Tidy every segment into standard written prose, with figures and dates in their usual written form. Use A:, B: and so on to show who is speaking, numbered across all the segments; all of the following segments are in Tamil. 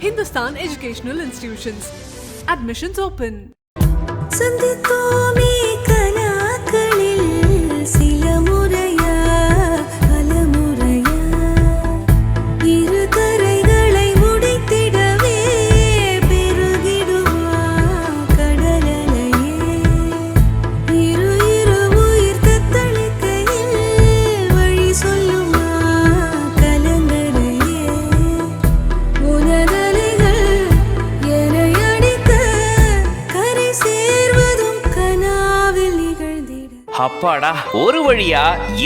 A: Hindustan Educational Institutions. Admissions open.
B: சந்தித்தோமே கலாக்களில் சில முறையா பல முறையா இரு கரைகளை உடைத்திடவே பெருகிடுமா கடலலையே இரு இரு உயிர் தத்தளிக்கையில் வழி சொல்லுமா கலங்கரையே உனதலைகள் என்னை அடிக்க கரை சேர்வதும் கனாவில் நிகழ்ந்திட.
C: அப்பாடா, ஒரு வழியா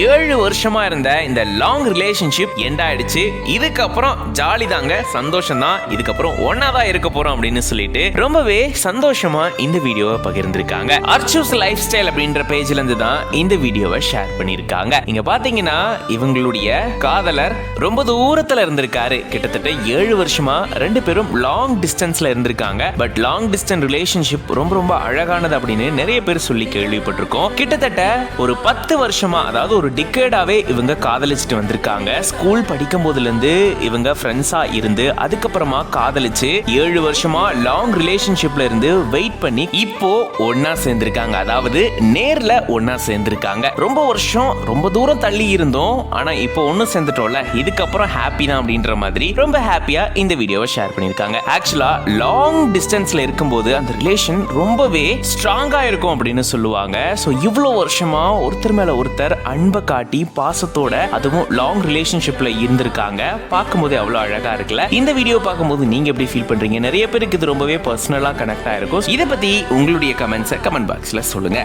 C: 7 வருஷமா இருந்த இந்த லாங் ரிலேஷன்ஷிப் எண்ட் ஆயிடுச்சு. இதுக்கப்புறம் ஜாலி தாங்க, சந்தோஷம் தான். இதுக்கப்புறம் ஒன்னாதான் இருக்க போறோம் அப்படின்னு சொல்லிட்டு ரொம்பவே சந்தோஷமா இந்த வீடியோவை பகிர்ந்திருக்காங்க. அர்ச்சூஸ் லைஃப் ஸ்டைல் அப்படின்ற பேஜ்ல இருந்து தான் இந்த வீடியோவை ஷேர் பண்ணிருக்காங்க. இங்க பாத்தீங்கன்னா இவங்களுடைய காதலர் ரொம்ப தூரத்துல இருந்திருக்காரு. கிட்டத்தட்ட 7 வருஷமா 2 பேரும் லாங் டிஸ்டன்ஸ்ல இருந்திருக்காங்க. பட் லாங் டிஸ்டன்ஸ் ரிலேஷன்ஷிப் ரொம்ப ரொம்ப அழகானது அப்படின்னு நிறைய பேர் சொல்லி கேள்விப்பட்டிருக்கோம். கிட்டத்தட்ட ஒரு 10 வருஷமா, அதாவது ஒரு டிகேடாவே இவங்க காதலிச்சுட்டு வந்திருக்காங்க. ஸ்கூல் படிக்கும் போதுல இருந்து இவங்க ஃப்ரெண்ட்ஸா இருந்து அதுக்கப்புறமா காதலிச்சு 7 வருஷமா லாங் ரிலேஷன்ஷிப்ல இருந்து வெயிட் பண்ணி இப்போ ஒன்னா சேர்ந்திருக்காங்க. அதாவது நேர்ல ஒன்னா சேர்ந்திருக்காங்க. ரொம்ப வருஷம் ரொம்ப தூரம் தள்ளி இருந்தோம், ஆனா இப்போ ஒன்னு சேர்ந்துட்டோம்ல, இதுக்கப்புறம் ஹாப்பி தான் அப்படின்ற மாதிரி ரொம்ப ஹாப்பியா இந்த வீடியோவை ஷேர் பண்ணிருக்காங்க. ஆக்சுவலா லாங் டிஸ்டன்ஸ்ல இருக்கும்போது அந்த ரிலேஷன் ரொம்பவே ஸ்ட்ராங்கா இருக்கும் அப்படின்னு சொல்லுவாங்க. சோ இவ்வளவு வருஷமா ஒருத்தர் மேல ஒருத்தர் அன்பை காட்டி பாசத்தோட அதுவும் லாங் ரிலேஷன்ஷிப்ல இருந்திருக்காங்க. பார்க்கும்போது அவ்வளவு அழகா இருக்குல்ல. இந்த வீடியோ பார்க்கும்போது நீங்க எப்படி ஃபீல் பண்றீங்க? நிறைய பேருக்கு இது ரொம்பவே பர்சனலா கனெக்ட் ஆயிருக்கும். இதை பத்தி உங்களுடைய கமெண்ட்ஸை கமெண்ட் பாக்ஸ்ல சொல்லுங்க.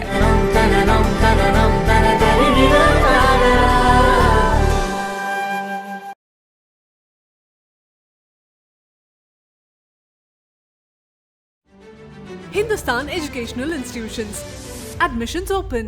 A: Hindustan Educational Institutions. Admissions open.